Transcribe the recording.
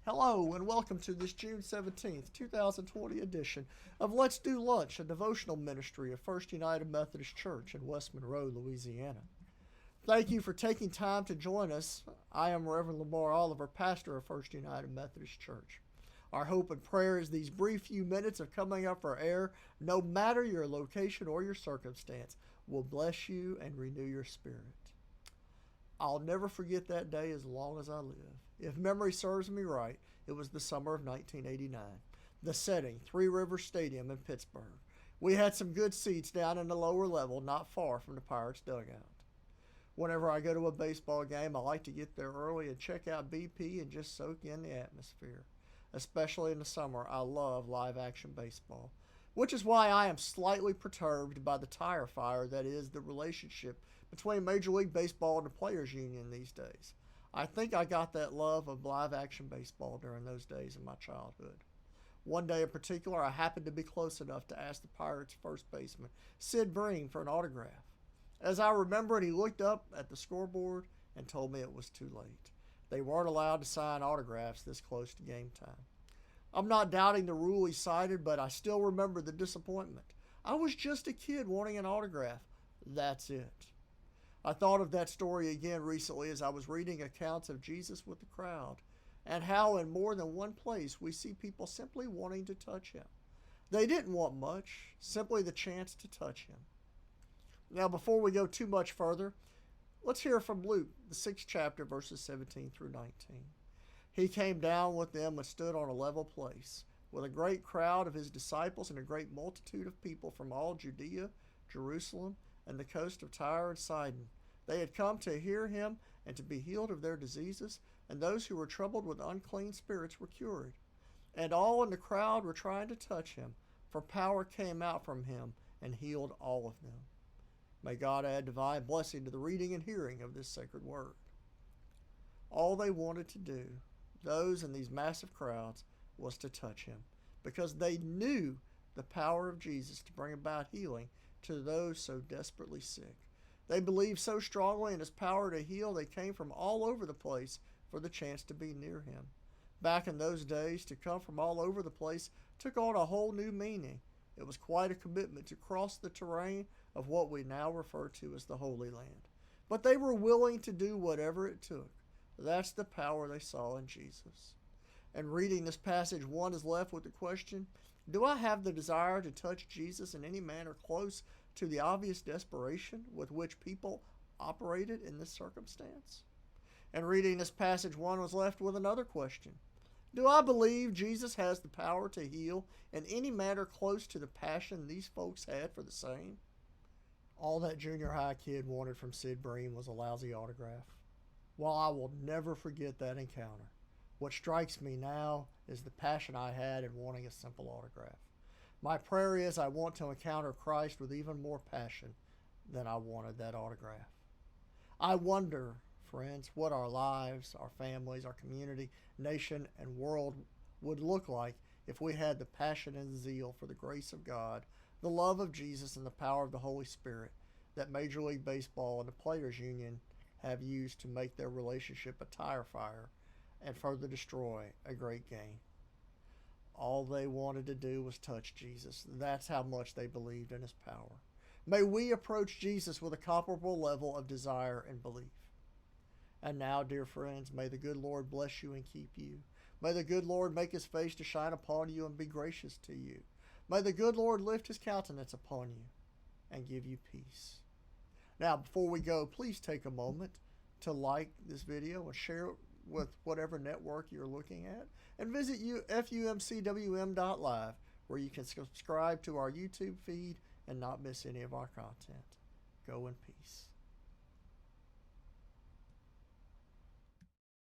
Hello and welcome to this June 17th, 2020 edition of Let's Do Lunch, a devotional ministry of First United Methodist Church in West Monroe, Louisiana. Thank you for taking time to join us. I am Reverend Lamar Oliver, pastor of First United Methodist Church. Our hope and prayer is these brief few minutes of coming up for air, no matter your location or your circumstance, will bless you and renew your spirit. I'll never forget that day as long as I live. If memory serves me right, it was the summer of 1989. The setting, Three Rivers Stadium in Pittsburgh. We had some good seats down in the lower level, not far from the Pirates' dugout. Whenever I go to a baseball game, I like to get there early and check out BP and just soak in the atmosphere. Especially in the summer, I love live action baseball, which is why I am slightly perturbed by the tire fire that is the relationship between Major League Baseball and the Players Union these days. I think I got that love of live action baseball during those days in my childhood. One day in particular, I happened to be close enough to ask the Pirates' first baseman, Sid Bream, for an autograph. As I remember it, he looked up at the scoreboard and told me it was too late. They weren't allowed to sign autographs this close to game time. I'm not doubting the rule he cited, but I still remember the disappointment. I was just a kid wanting an autograph. That's it. I thought of that story again recently as I was reading accounts of Jesus with the crowd and how in more than one place we see people simply wanting to touch him. They didn't want much, simply the chance to touch him. Now, before we go too much further, let's hear from Luke, the 6th chapter, verses 17 through 19. He came down with them and stood on a level place, with a great crowd of his disciples and a great multitude of people from all Judea, Jerusalem, and the coast of Tyre and Sidon. They had come to hear him and to be healed of their diseases, and those who were troubled with unclean spirits were cured. And all in the crowd were trying to touch him, for power came out from him and healed all of them. May God add divine blessing to the reading and hearing of this sacred word. All they wanted to do, those in these massive crowds, was to touch him, because they knew the power of Jesus to bring about healing to those so desperately sick. They believed so strongly in his power to heal, they came from all over the place for the chance to be near him. Back in those days, to come from all over the place took on a whole new meaning. It was quite a commitment to cross the terrain of what we now refer to as the Holy Land. But they were willing to do whatever it took. That's the power they saw in Jesus. And reading this passage, one is left with the question, do I have the desire to touch Jesus in any manner close to the obvious desperation with which people operated in this circumstance? And reading this passage, one was left with another question. Do I believe Jesus has the power to heal in any manner close to the passion these folks had for the same? All that junior high kid wanted from Sid Bream was a lousy autograph. While I will never forget that encounter, what strikes me now is the passion I had in wanting a simple autograph. My prayer is I want to encounter Christ with even more passion than I wanted that autograph. I wonder, friends, what our lives, our families, our community, nation, and world would look like if we had the passion and zeal for the grace of God, the love of Jesus, and the power of the Holy Spirit that Major League Baseball and the Players Union have used to make their relationship a tire fire and further destroy a great game. All they wanted to do was touch Jesus. That's how much they believed in his power. May we approach Jesus with a comparable level of desire and belief. And now, dear friends, may the good Lord bless you and keep you. May the good Lord make his face to shine upon you and be gracious to you. May the good Lord lift his countenance upon you and give you peace. Now, before we go, please take a moment to like this video and share it with whatever network you're looking at, and visit fumcwm.live, where you can subscribe to our YouTube feed and not miss any of our content. Go in peace.